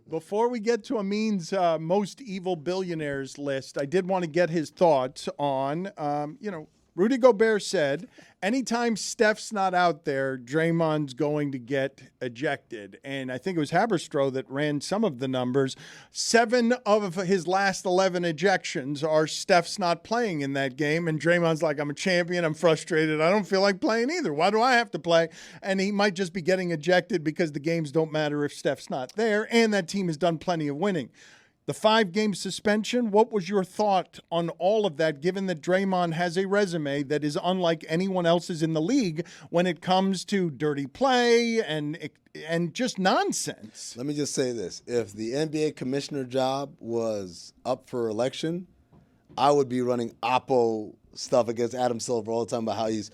Before we get to Amin's most evil billionaires list, I did want to get his thoughts on, Rudy Gobert said, anytime Steph's not out there, Draymond's going to get ejected. And I think it was Haberstroh that ran some of the numbers. 7 of his last 11 ejections are Steph's not playing in that game. And Draymond's like, I'm a champion. I'm frustrated. I don't feel like playing either. Why do I have to play? And he might just be getting ejected because the games don't matter if Steph's not there. And that team has done plenty of winning. The 5-game suspension, what was your thought on all of that, given that Draymond has a resume that is unlike anyone else's in the league when it comes to dirty play and just nonsense? Let me just say this. If the NBA commissioner job was up for election, I would be running Oppo stuff against Adam Silver all the time about how he's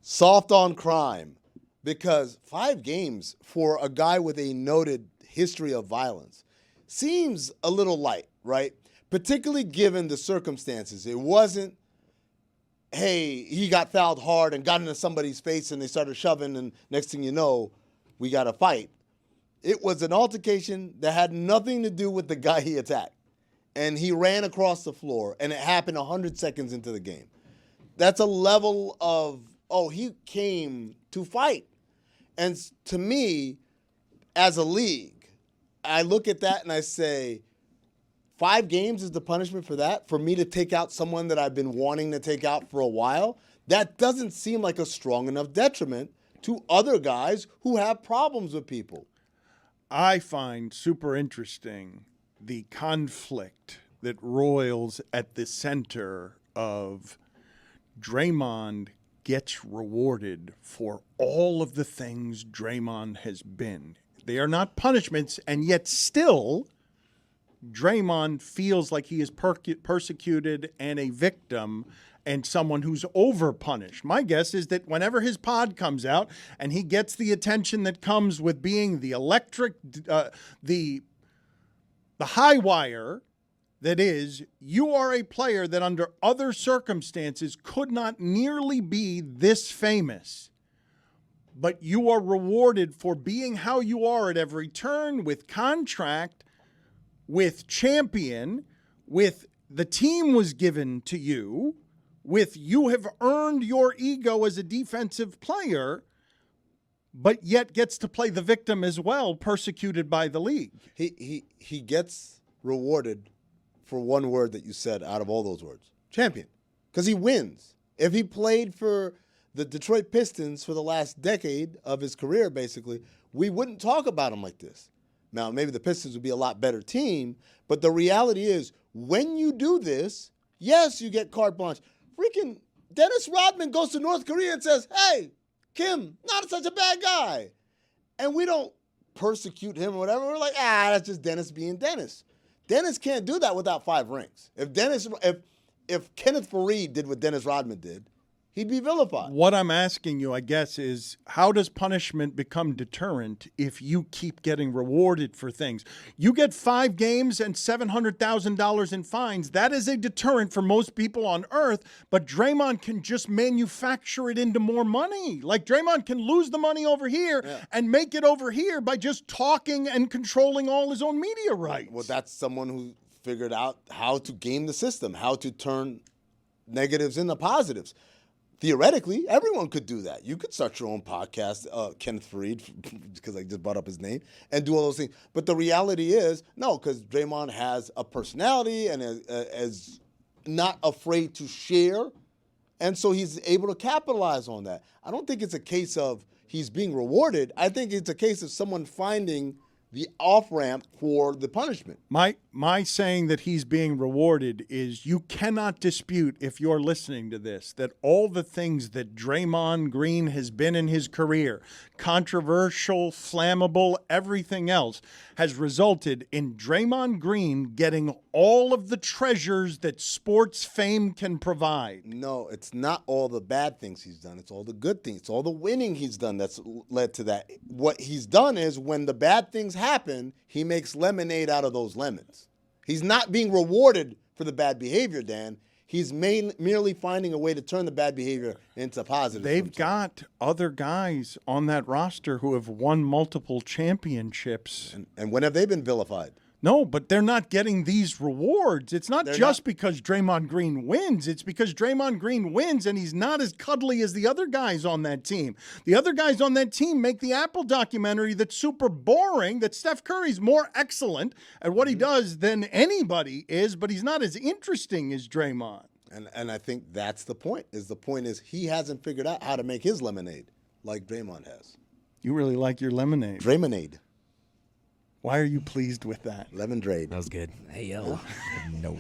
soft on crime. Because 5 games for a guy with a noted history of violence seems a little light, right? Particularly given the circumstances. It wasn't, hey, he got fouled hard and got into somebody's face and they started shoving and next thing you know, we got a fight. It was an altercation that had nothing to do with the guy he attacked. And he ran across the floor and it happened 100 seconds into the game. That's a level of, he came to fight. And to me, as a league, I look at that and I say, 5 games is the punishment for that? For me to take out someone that I've been wanting to take out for a while? That doesn't seem like a strong enough detriment to other guys who have problems with people. I find super interesting the conflict that roils at the center of Draymond gets rewarded for all of the things Draymond has been. They are not punishments, and yet still, Draymond feels like he is persecuted and a victim and someone who's over-punished. My guess is that whenever his pod comes out and he gets the attention that comes with being the electric, the high wire that is, you are a player that under other circumstances could not nearly be this famous. But you are rewarded for being how you are at every turn, with contract, with champion, with the team was given to you, with you have earned your ego as a defensive player, but yet gets to play the victim as well, persecuted by the league. He gets rewarded for one word that you said out of all those words, champion, because he wins. If he played for the Detroit Pistons for the last decade of his career, basically, we wouldn't talk about him like this. Now, maybe the Pistons would be a lot better team, but the reality is, when you do this, yes, you get carte blanche. Freaking Dennis Rodman goes to North Korea and says, hey, Kim, not such a bad guy. And we don't persecute him or whatever. We're like, that's just Dennis being Dennis. Dennis can't do that without 5 rings. If Kenneth Faried did what Dennis Rodman did, he'd be vilified. What I'm asking you, I guess, is how does punishment become deterrent if you keep getting rewarded for things? You get 5 games and $700,000 in fines. That is a deterrent for most people on earth, but Draymond can just manufacture it into more money. Like Draymond can lose the money over here and make it over here by just talking and controlling all his own media rights. Well, that's someone who figured out how to game the system, how to turn negatives into positives. Theoretically, everyone could do that. You could start your own podcast, Kenneth Faried, because I just brought up his name, and do all those things. But the reality is, no, because Draymond has a personality and is not afraid to share, and so he's able to capitalize on that. I don't think it's a case of he's being rewarded. I think it's a case of someone finding the off-ramp for the punishment. My saying that he's being rewarded is you cannot dispute, if you're listening to this, that all the things that Draymond Green has been in his career, controversial, flammable, everything else, has resulted in Draymond Green getting all of the treasures that sports fame can provide. No, it's not all the bad things he's done. It's all the good things. It's all the winning he's done that's led to that. What he's done is when the bad things happen, he makes lemonade out of those lemons. He's not being rewarded for the bad behavior, Dan. He's merely finding a way to turn the bad behavior into positive. They've got other guys on that roster who have won multiple championships. And when have they been vilified? No, but they're not getting these rewards. It's not They're just not. because Draymond Green wins. It's because Draymond Green wins and he's not as cuddly as the other guys on that team. The other guys on that team make the Apple documentary that's super boring, that Steph Curry's more excellent at what he does than anybody is, but he's not as interesting as Draymond. And I think that's the point. The point is he hasn't figured out how to make his lemonade like Draymond has. You really like your lemonade. Draymonade. Why are you pleased with that? Lemon Drade. That was good. Hey, yo. No.